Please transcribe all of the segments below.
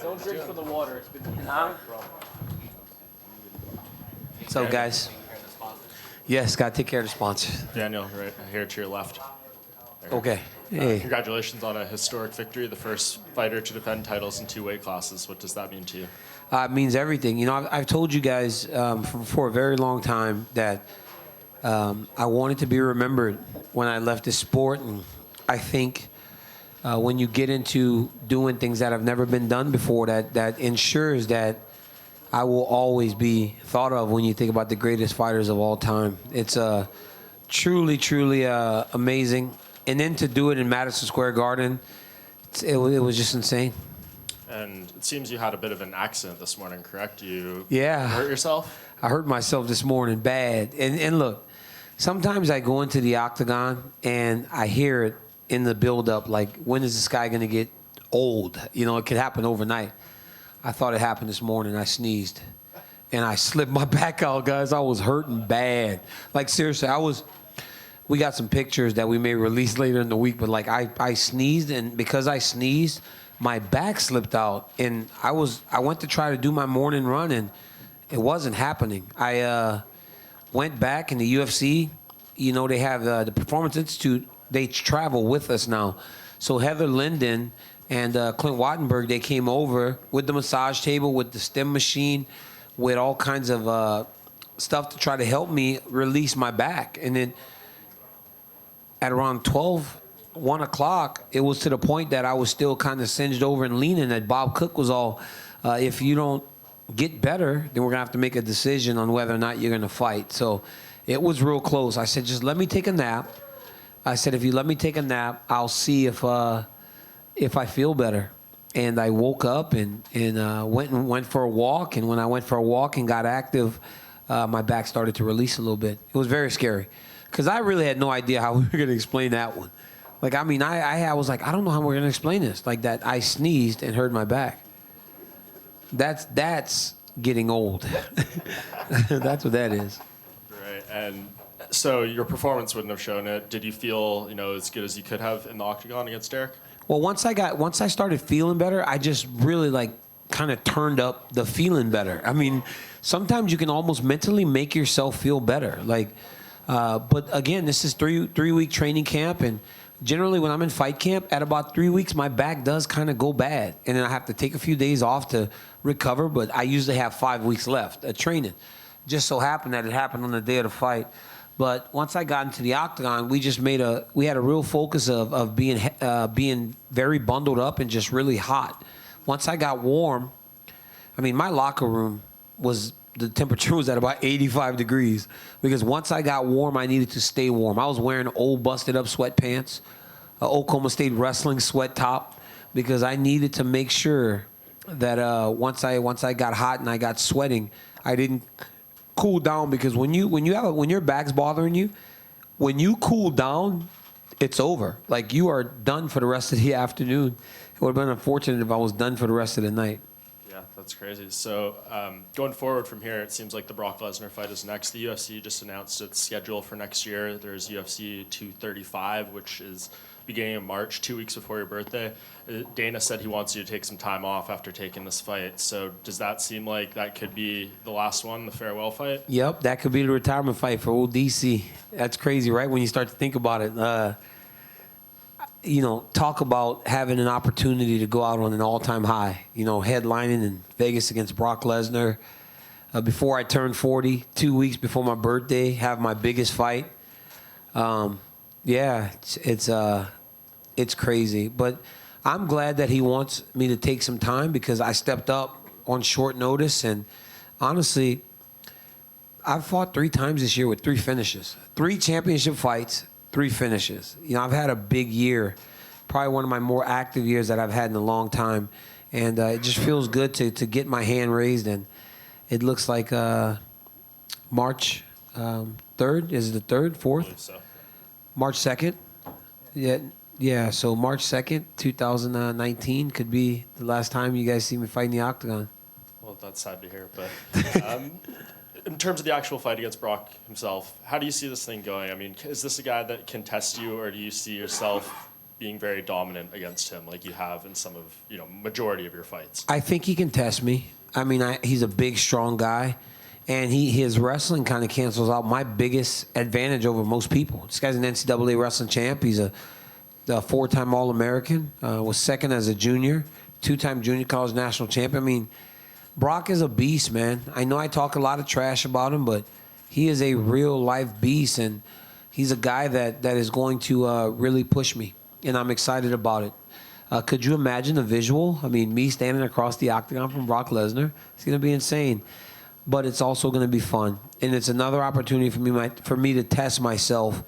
Don't drink from the water. It's been So, guys. Yes, got to take care of the sponsors. Daniel, right here to your left. Okay. Hey. Congratulations on a historic victory, the first fighter to defend titles in 2 weight classes. What does that mean to you? It means everything. You know, I've told you guys for a very long time that I wanted to be remembered when I left this sport. And I think when you get into doing things that have never been done before, that ensures that I will always be thought of when you think about the greatest fighters of all time. It's truly, truly amazing. And then to do it in Madison Square Garden, it was just insane. And it seems you had a bit of an accident this morning, correct? You Yeah. hurt yourself? I hurt myself this morning bad. And look, sometimes I go into the octagon and I hear it in the build-up, like, when is this guy going to get old? You know, it could happen overnight. I thought it happened this morning. I sneezed. And I slipped my back out, guys. I was hurting bad. Like, seriously, we got some pictures that we may release later in the week, but, like, I sneezed, and because I sneezed, my back slipped out. And I went to try to do my morning run, and it wasn't happening. I went back in the UFC. You know, they have the Performance Institute. They travel with us now. So Heather Linden and Clint Wattenberg, they came over with the massage table, with the stem machine, with all kinds of stuff to try to help me release my back. And then at around 1 o'clock, it was to the point that I was still kind of singed over and leaning, that Bob Cook was all, if you don't get better, then we're going to have to make a decision on whether or not you're going to fight. So it was real close. I said, just let me take a nap. I said, if you let me take a nap, I'll see if I feel better. And I woke up and went for a walk. And when I went for a walk and got active, my back started to release a little bit. It was very scary because I really had no idea how we were going to explain that one. Like, I mean, I was like, I don't know how we're going to explain this. Like, that I sneezed and hurt my back. That's getting old. That's what that is. Right. And so your performance wouldn't have shown it. Did you feel, as good as you could have in the octagon against Derek? Well, once I started feeling better, I just really kind of turned up the feeling better. I mean, sometimes you can almost mentally make yourself feel better. But again, this is three-week training camp, and generally when I'm in fight camp, at about 3 weeks, my back does kind of go bad, and then I have to take a few days off to recover. But I usually have 5 weeks left of training. Just so happened that it happened on the day of the fight. But once I got into the octagon, we had a real focus of being very bundled up and just really hot. Once I got warm, I mean, my locker room the temperature was at about 85 degrees because once I got warm, I needed to stay warm. I was wearing old busted up sweatpants, Oklahoma State wrestling sweat top, because I needed to make sure that once I got hot and I got sweating, I didn't cool down, because when your back's bothering you, when you cool down, it's over. Like, you are done for the rest of the afternoon. It would have been unfortunate if I was done for the rest of the night. Yeah, that's crazy. So going forward from here, it seems like the Brock Lesnar fight is next. The UFC just announced its schedule for next year. There's UFC 235, which is beginning of March, 2 weeks before your birthday. Dana said he wants you to take some time off after taking this fight. So does that seem like that could be the last one, the farewell fight? Yep, that could be the retirement fight for old DC. That's crazy, right? When you start to think about it. Talk about having an opportunity to go out on an all-time high. Headlining in Vegas against Brock Lesnar. Before I turned 40, 2 weeks before my birthday, have my biggest fight. Yeah, it's crazy. But I'm glad that he wants me to take some time, because I stepped up on short notice. And honestly, I've fought 3 times this year with 3 finishes. 3 championship fights, 3 finishes. I've had a big year, probably one of my more active years that I've had in a long time. And it just feels good to get my hand raised. And it looks like March 3rd. Is it the 3rd, 4th? So. March 2nd. Yeah. So March 2nd, 2019 could be the last time you guys see me fight in the octagon. Well, that's sad to hear. But in terms of the actual fight against Brock himself, how do you see this thing going? I mean, is this a guy that can test you, or do you see yourself being very dominant against him like you have in some of, majority of your fights? I think he can test me. I mean, he's a big, strong guy, and his wrestling kind of cancels out my biggest advantage over most people. This guy's an NCAA wrestling champ. He's a 4-time All-American, was second as a junior, 2-time junior college national champion. I mean, Brock is a beast, man. I know I talk a lot of trash about him, but he is a real-life beast, and he's a guy that is going to really push me, and I'm excited about it. Could you imagine the visual? I mean, me standing across the octagon from Brock Lesnar. It's going to be insane, but it's also going to be fun, and it's another opportunity for me to test myself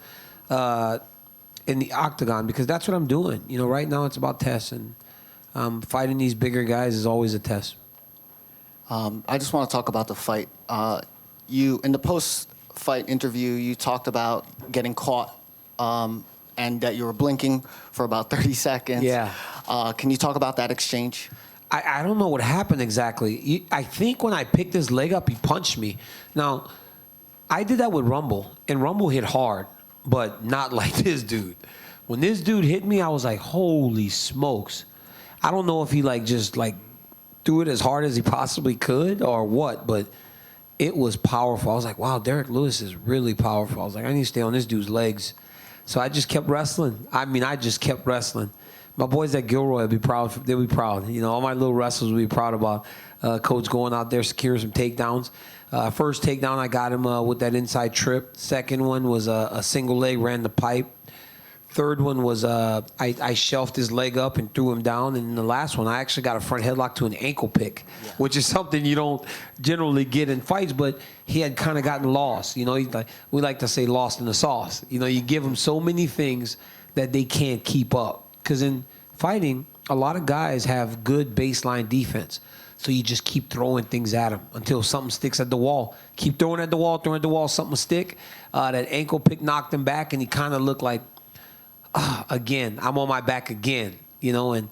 in the octagon, because that's what I'm doing. Right now it's about tests, and fighting these bigger guys is always a test. I just want to talk about the fight. You, in the post-fight interview, you talked about getting caught and that you were blinking for about 30 seconds. Yeah. Can you talk about that exchange? I don't know what happened exactly. I think when I picked his leg up, he punched me. Now, I did that with Rumble, and Rumble hit hard, but not like this dude. When this dude hit me, I was like, holy smokes. I don't know if he just threw it as hard as he possibly could or what, but it was powerful. I was like, wow, Derek Lewis is really powerful. I was like, I need to stay on this dude's legs. So I just kept wrestling. I just kept wrestling. My boys at Gilroy will be proud. They'll be proud. All my little wrestlers will be proud about Coach going out there securing some takedowns. First takedown, I got him with that inside trip. Second one was a single leg, ran the pipe. Third one was I shelved his leg up and threw him down. And the last one, I actually got a front headlock to an ankle pick, which is something you don't generally get in fights, but he had kind of gotten lost. We like to say lost in the sauce. You give them so many things that they can't keep up. Because in fighting, a lot of guys have good baseline defense. So you just keep throwing things at them until something sticks at the wall. Keep throwing at the wall, something will stick. That ankle pick knocked him back, and he kind of looked like, again, I'm on my back again, and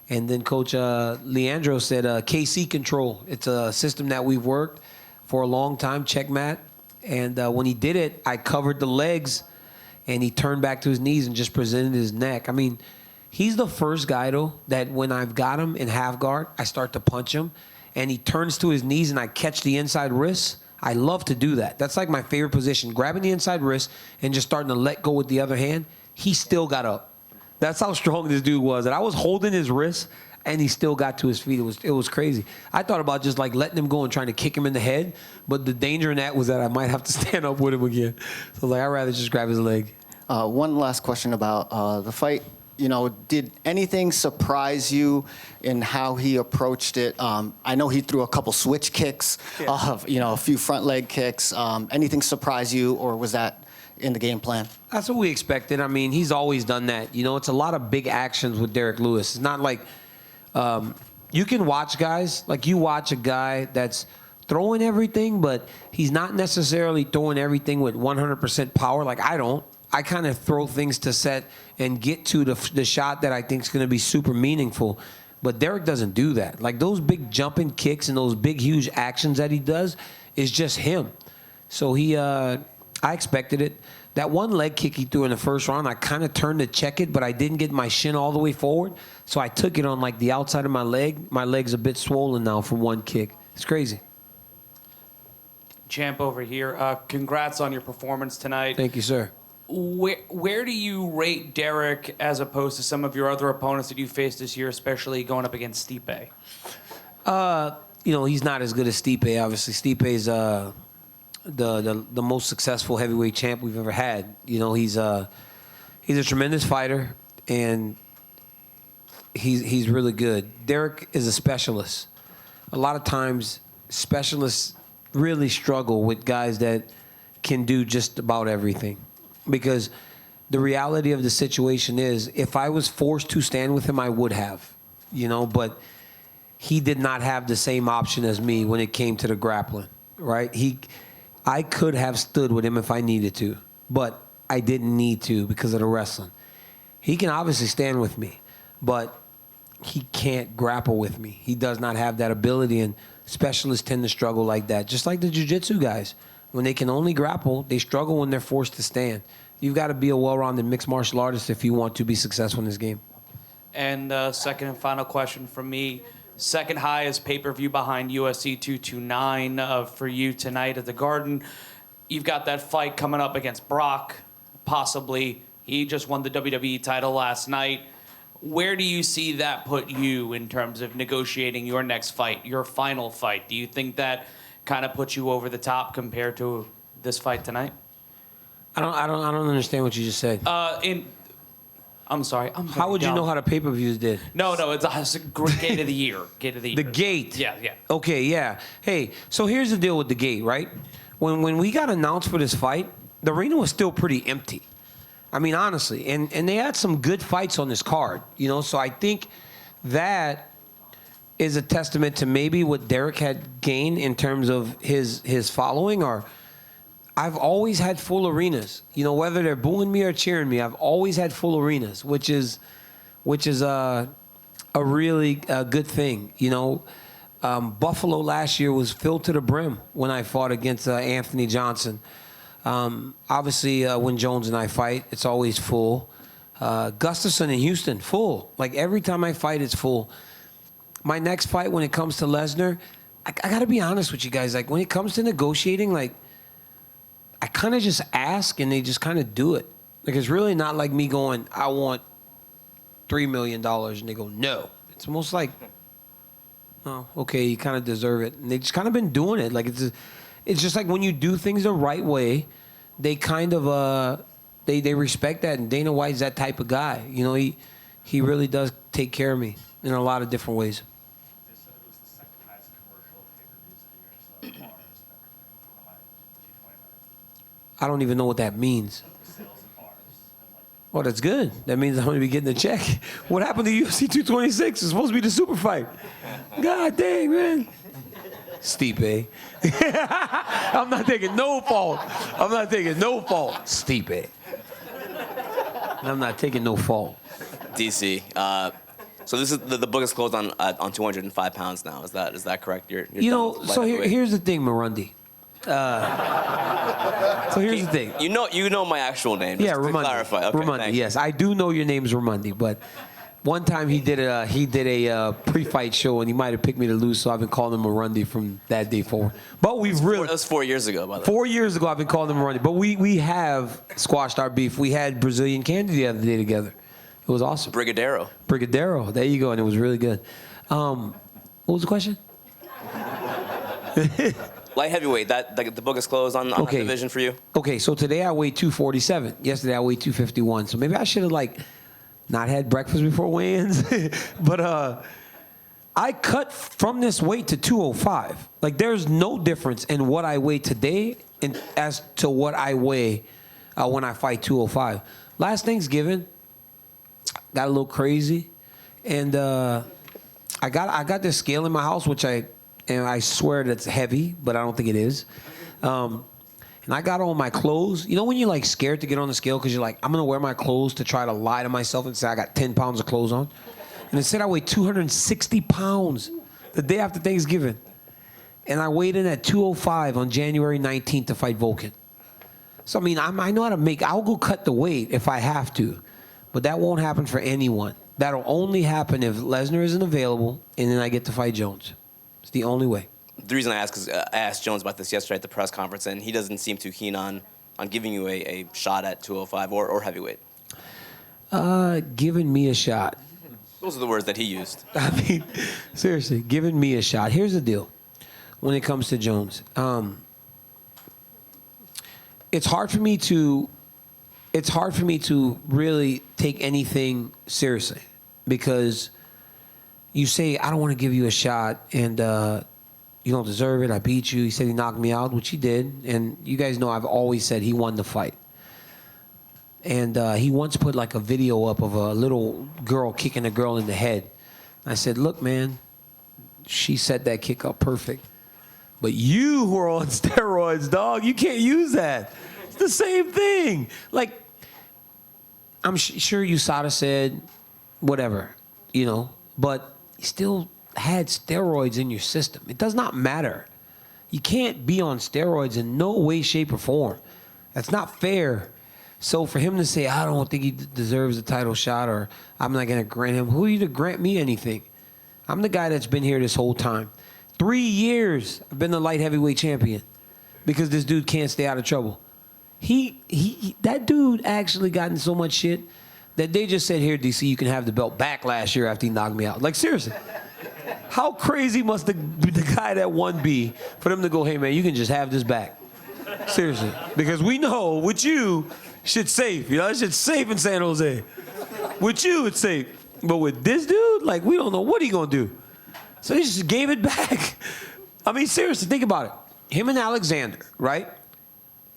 then Coach Leandro said KC control. It's a system that we've worked for a long time, checkmat. And when he did it, I covered the legs, and he turned back to his knees and just presented his neck. I mean, he's the first guy, though, that when I've got him in half guard, I start to punch him, and he turns to his knees, and I catch the inside wrist. I love to do that. That's like my favorite position, grabbing the inside wrist and just starting to let go with the other hand. He still got up. That's how strong this dude was. And I was holding his wrist, and he still got to his feet. It was crazy. I thought about just letting him go and trying to kick him in the head, but the danger in that was that I might have to stand up with him again. So I'd rather just grab his leg. One last question about the fight. Did anything surprise you in how he approached it? I know he threw a couple switch kicks, a few front leg kicks. Anything surprise you, or was that in the game plan? That's what we expected. I mean, he's always done that. It's a lot of big actions with Derek Lewis. It's not like you can watch guys, like you watch a guy that's throwing everything, but he's not necessarily throwing everything with 100% power like I don't. I kind of throw things to set and get to the shot that I think is going to be super meaningful. But Derek doesn't do that. Like those big jumping kicks and those big, huge actions that he does is just him. So I expected it. That one leg kick he threw in the first round, I kind of turned to check it, but I didn't get my shin all the way forward. So I took it on the outside of my leg. My leg's a bit swollen now from one kick. It's crazy. Champ over here. Congrats on your performance tonight. Thank you, sir. Where do you rate Derek as opposed to some of your other opponents that you faced this year, especially going up against Stipe? He's not as good as Stipe. Obviously, Stipe's the most successful heavyweight champ we've ever had. He's a tremendous fighter, and he's really good. Derek is a specialist. A lot of times, specialists really struggle with guys that can do just about everything. Because the reality of the situation is, if I was forced to stand with him, I would have, but he did not have the same option as me when it came to the grappling, right? I could have stood with him if I needed to, but I didn't need to because of the wrestling. He can obviously stand with me, but he can't grapple with me. He does not have that ability, and specialists tend to struggle like that, just like the jiu-jitsu guys. When they can only grapple, they struggle when they're forced to stand. You've got to be a well-rounded mixed martial artist if you want to be successful in this game. And second and final question from me. Second highest pay-per-view behind UFC 229 for you tonight at the Garden. You've got that fight coming up against Brock, possibly. He just won the WWE title last night. Where do you see that put you in terms of negotiating your next fight, your final fight? Do you think that kind of puts you over the top compared to this fight tonight? I don't understand what you just said. I'm sorry. How would you know how the pay-per-views did? No, it's a great gate of the year. Gate of the year. The gate. Yeah. Okay, yeah. Hey, so here's the deal with the gate, right? When we got announced for this fight, the arena was still pretty empty. I mean, honestly, and they had some good fights on this card, you know. So I think that is a testament to maybe what Derek had gained in terms of his following. Or I've always had full arenas, you know, whether they're booing me or cheering me. I've always had full arenas, which is a really good thing, you know. Buffalo last year was filled to the brim when I fought against Anthony Johnson. Obviously, when Jones and I fight, it's always full. Gustafson in Houston, full. Like, every time I fight, it's full. My next fight, when it comes to Lesnar, I got to be honest with you guys. Like, when it comes to negotiating, like, I kind of just ask, and they just kind of do it. Like, it's really not like me going, I want $3 million, and they go, no. It's almost like, oh, okay, you kind of deserve it. And they just kind of been doing it. Like, it's just like when you do things the right way, they kind of they respect that. And Dana White's that type of guy. You know, he really does take care of me in a lot of different ways. They said it was the second highest commercial pay-per-views of the year, so bars, everything, behind 229. I don't even know what that means. Sales of bars. And like, Well, that's good. That means I'm going to be getting a check. What happened to UFC 226? It's supposed to be the super fight. God dang, man. Stipe. I'm not taking no fault. Stipe. I'm not taking no fault. DC. So this is the book is closed on 205 pounds now. Is that correct? You're You know, done so light heavyweight? here's the thing, Marundi. So here's the thing. You know my actual name. Just Yeah, to Ramundi. clarify. Okay, Ramundi, thanks. yes. I do know your name's Ramundi, but one time he did a pre-fight show, and he might have picked me to lose, so I've been calling him Marundi from that day forward. But we've really... That was 4 years ago, by the way. 4 years ago, I've been calling him Marundi. But we have squashed our beef. We had Brazilian candy the other day together. It was awesome. Brigadero. Brigadero. There you go, and it was really good. What was the question? Light heavyweight. The book is closed on that division for you. Okay, so today I weighed 247. Yesterday I weighed 251. So maybe I should have not had breakfast before weigh-ins. But I cut from this weight to 205. Like, there's no difference in what I weigh today as to what I weigh when I fight 205. Last Thanksgiving, got a little crazy, and I got this scale in my house, which I swear that's heavy, but I don't think it is. And I got on my clothes. You know when you're scared to get on the scale because you're like, I'm gonna wear my clothes to try to lie to myself and say I got 10 pounds of clothes on. And it said I weighed 260 pounds the day after Thanksgiving, and I weighed in at 205 on January 19th to fight Volkan. So I mean, I know how to make. I'll go cut the weight if I have to, but that won't happen for anyone. That'll only happen if Lesnar isn't available, and then I get to fight Jones. It's the only way. The reason I ask is I asked Jones about this yesterday at the press conference, and he doesn't seem too keen on giving you a shot at 205 or heavyweight. Giving me a shot. Those are the words that he used. I mean, seriously, giving me a shot. Here's the deal. When it comes to Jones, it's hard for me to really take anything seriously because you say, I don't want to give you a shot, and you don't deserve it. I beat you. He said he knocked me out, which he did. And you guys know I've always said he won the fight. And he once put a video up of a little girl kicking a girl in the head. I said, look, man, she set that kick up perfect. But you who are on steroids, dog, you can't use that. It's the same thing. I'm sure USADA said whatever, but you still had steroids in your system. It does not matter. You can't be on steroids in no way, shape, or form. That's not fair. So for him to say, I don't think he deserves a title shot, or I'm not going to grant him, who are you to grant me anything? I'm the guy that's been here this whole time. 3 years I've been the light heavyweight champion because this dude can't stay out of trouble. That dude actually got in so much shit that they just said, here, DC, you can have the belt back last year after he knocked me out. Like, seriously. How crazy must the guy that won be for them to go, hey, man, you can just have this back? Seriously. Because we know with you, shit's safe. You know, that shit's safe in San Jose. With you, it's safe. But with this dude, like, we don't know what he gonna do. So he just gave it back. I mean, seriously, think about it. Him and Alexander, right?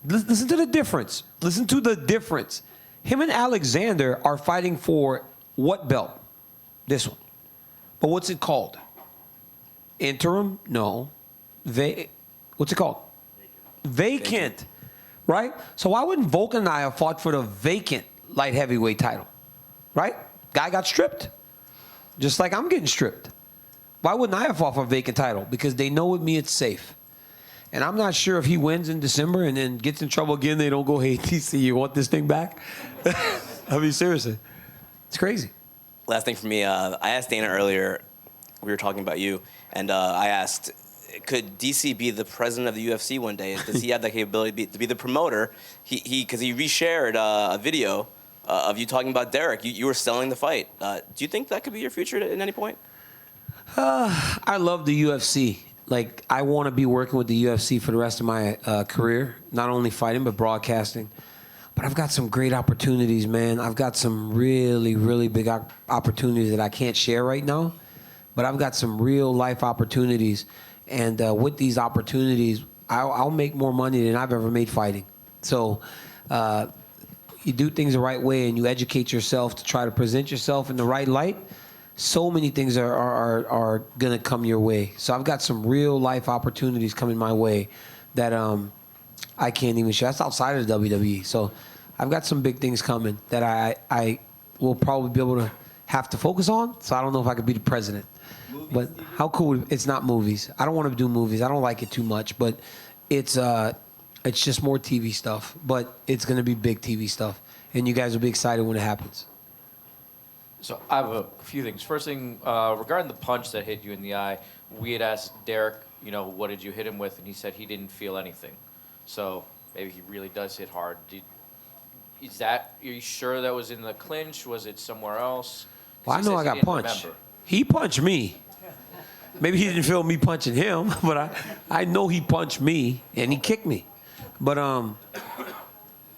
Listen to the difference. Listen to the difference. Him and Alexander are fighting for what belt? This one. But what's it called? Interim? No. What's it called? Vacant. Right? So why wouldn't Volkan and I have fought for the vacant light heavyweight title? Right? Guy got stripped. Just like I'm getting stripped. Why wouldn't I have fought for a vacant title? Because they know with me it's safe. And I'm not sure if he wins in December and then gets in trouble again, they don't go, hey, TC, you want this thing back? I mean, seriously. It's crazy. Last thing for me, I asked Dana earlier, we were talking about you, and I asked, could DC be the president of the UFC one day? Does he have that capability to be the promoter? Because he reshared a video of you talking about Derek. You were selling the fight. Do you think that could be your future at any point? I love the UFC. Like, I want to be working with the UFC for the rest of my career, not only fighting, but broadcasting. But I've got some great opportunities, man. I've got some really, really big opportunities that I can't share right now. But I've got some real life opportunities. And with these opportunities, I'll make more money than I've ever made fighting. So you do things the right way and you educate yourself to try to present yourself in the right light. So many things are going to come your way. So I've got some real life opportunities coming my way that I can't even share. That's outside of the WWE. So I've got some big things coming that I will probably be able to have to focus on. So I don't know if I could be the president. Movies, but TV. How cool, it's not movies. I don't want to do movies. I don't like it too much, but it's just more TV stuff. But it's going to be big TV stuff. And you guys will be excited when it happens. So I have a few things. First thing, regarding the punch that hit you in the eye, we had asked Derek, you know, what did you hit him with? And he said he didn't feel anything. So maybe he really does hit hard. Are you sure that was in the clinch? Was it somewhere else? Well, I know I got punched. Remember. He punched me. Maybe he didn't feel me punching him, but I know he punched me and he kicked me. But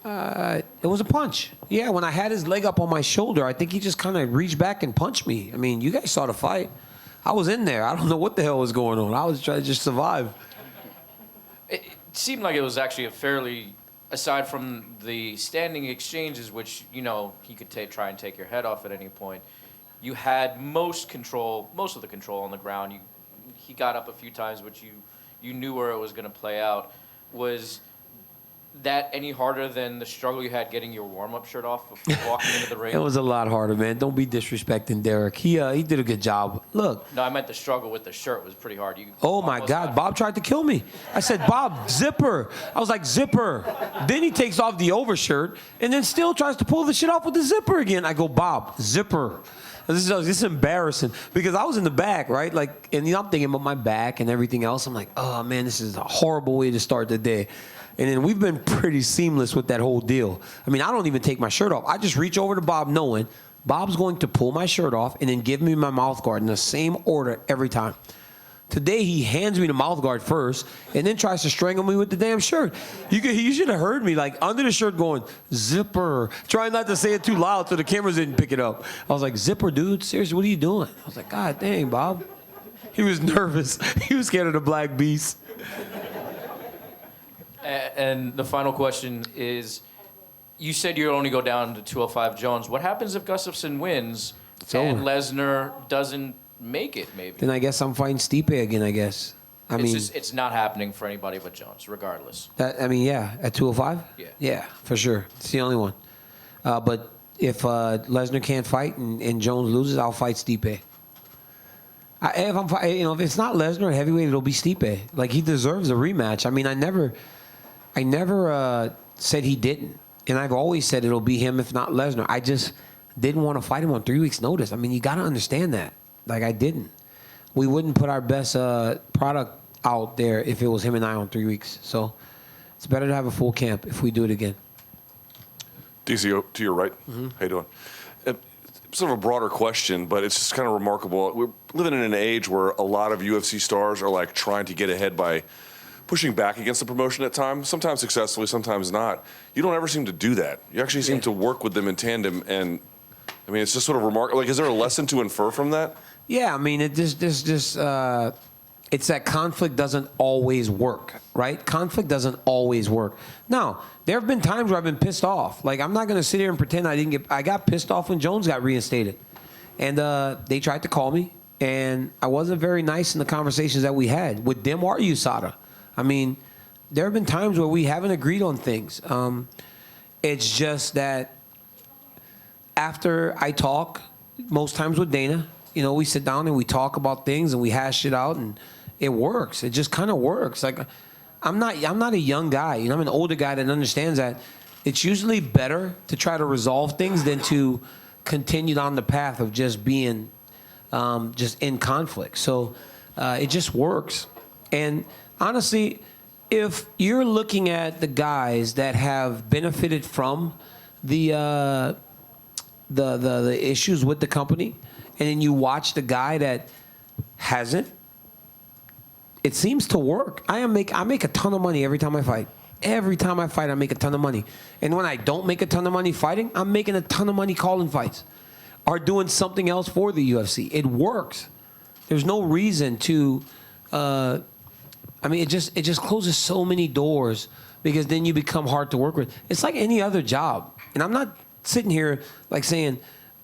it was a punch. Yeah, when I had his leg up on my shoulder, I think he just kind of reached back and punched me. I mean, you guys saw the fight. I was in there. I don't know what the hell was going on. I was trying to just survive. It seemed like it was actually a fairly, aside from the standing exchanges, which, you know, he could try and take your head off at any point, you had most of the control on the ground. He got up a few times, but you knew where it was going to play out. Was that any harder than the struggle you had getting your warm-up shirt off before walking into the ring? It was a lot harder, man. Don't be disrespecting Derek. He did a good job. Look. No, I meant the struggle with the shirt was pretty hard. Oh, my God. Bob tried to kill me. I said, Bob, zipper. I was like, zipper. Then he takes off the overshirt and then still tries to pull the shit off with the zipper again. I go, Bob, zipper. This is embarrassing because I was in the back, right? Like, and I'm thinking about my back and everything else. I'm like, oh, man, this is a horrible way to start the day. And then we've been pretty seamless with that whole deal. I mean, I don't even take my shirt off. I just reach over to Bob knowing Bob's going to pull my shirt off and then give me my mouth guard in the same order every time. Today, he hands me the mouth guard first and then tries to strangle me with the damn shirt. You should have heard me, like, under the shirt going, zipper. Trying not to say it too loud so the cameras didn't pick it up. I was like, zipper, dude, seriously, what are you doing? I was like, God dang, Bob. He was nervous. He was scared of the black beast. And the final question is, you said you'll only go down to 205 Jones. What happens if Gustafsson wins and Lesnar doesn't make it, maybe? Then I guess I'm fighting Stipe again, I guess. It's not happening for anybody but Jones, regardless. Yeah, at 205? Yeah. Yeah, for sure. It's the only one. But if Lesnar can't fight and Jones loses, I'll fight Stipe. If it's not Lesnar at heavyweight, it'll be Stipe. Like, he deserves a rematch. I mean, I never said he didn't. And I've always said it'll be him, if not Lesnar. I just didn't want to fight him on 3 weeks' notice. I mean, you got to understand that. Like, I didn't. We wouldn't put our best product out there if it was him and I on 3 weeks. So it's better to have a full camp if we do it again. DC, to your right. How you doing? Sort of a broader question, but it's just kind of remarkable. We're living in an age where a lot of UFC stars are like trying to get ahead by pushing back against the promotion at times, sometimes successfully, sometimes not. You don't ever seem to do that. You actually seem to work with them in tandem, and I mean, it's just sort of remarkable. Like, is there a lesson to infer from that? Yeah, I mean, it's that conflict doesn't always work, right? Conflict doesn't always work. Now, there have been times where I've been pissed off. Like, I'm not going to sit here and pretend I got pissed off when Jones got reinstated. And they tried to call me, and I wasn't very nice in the conversations that we had with them or USADA. I mean, there have been times where we haven't agreed on things. It's just that after I talk, most times with Dana, you know, we sit down and we talk about things and we hash it out, and it works. It just kind of works. Like, I'm not a young guy. You know, I'm an older guy that understands that it's usually better to try to resolve things than to continue down the path of just being just in conflict. So it just works. And honestly, if you're looking at the guys that have benefited from the issues with the company, and then you watch the guy that hasn't, it seems to work. I make a ton of money every time I fight. Every time I fight, I make a ton of money. And when I don't make a ton of money fighting, I'm making a ton of money calling fights or doing something else for the UFC. It works. There's no reason to. I mean, it just closes so many doors, because then you become hard to work with. It's like any other job. And I'm not sitting here like saying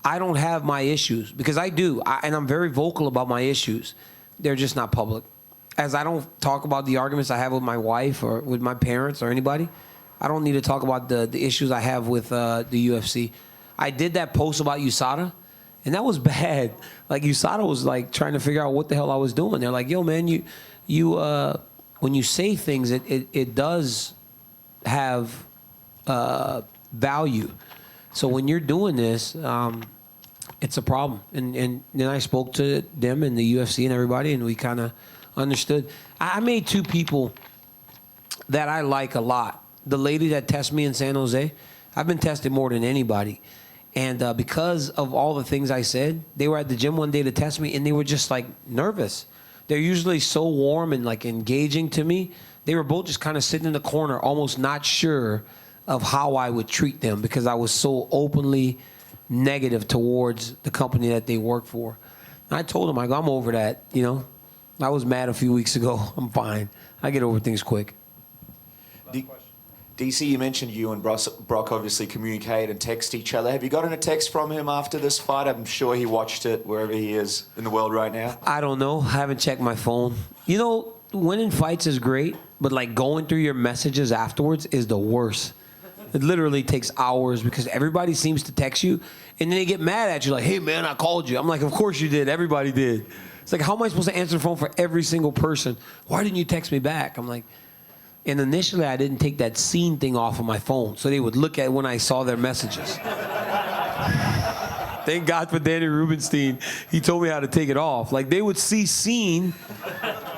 I don't have my issues, because I do. And I'm very vocal about my issues. They're just not public. As I don't talk about the arguments I have with my wife or with my parents or anybody, I don't need to talk about the issues I have with the UFC. I did that post about USADA, and that was bad. Like, USADA was like trying to figure out what the hell I was doing. They're like, yo, man, you when you say things, it does have value. So when you're doing this, it's a problem. And then I spoke to them and the UFC and everybody, and we kind of understood. I made two people that I like a lot. The lady that tested me in San Jose, I've been tested more than anybody. And because of all the things I said, they were at the gym one day to test me, and they were just like nervous. They're usually so warm and like engaging to me. They were both just kind of sitting in the corner, almost not sure of how I would treat them, because I was so openly negative towards the company that they work for. And I told them, I go, I'm over that, you know. I was mad a few weeks ago. I'm fine. I get over things quick. DC, you mentioned you and Brock obviously communicate and text each other. Have you gotten a text from him after this fight? I'm sure he watched it wherever he is in the world right now. I don't know. I haven't checked my phone. You know, winning fights is great, but like going through your messages afterwards is the worst. It literally takes hours, because everybody seems to text you, and then they get mad at you like, hey, man, I called you. I'm like, of course you did. Everybody did. It's like, how am I supposed to answer the phone for every single person? Why didn't you text me back? I'm like, and initially I didn't take that scene thing off of my phone, so they would look at when I saw their messages. Thank God for Danny Rubenstein. He told me how to take it off. Like, they would see scene,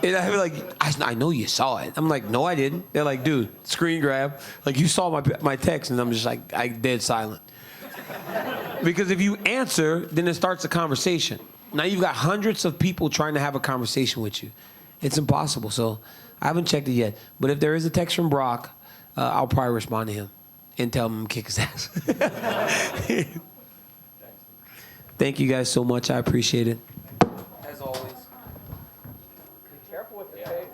and I'd be like, I know you saw it. I'm like, no, I didn't. They're like, dude, screen grab. Like, you saw my text, and I'm just like, I dead silent. Because if you answer, then it starts a conversation. Now you've got hundreds of people trying to have a conversation with you. It's impossible. So I haven't checked it yet. But if there is a text from Brock, I'll probably respond to him and tell him to kick his ass. Thank you guys so much. I appreciate it. As always. Be careful with the tape.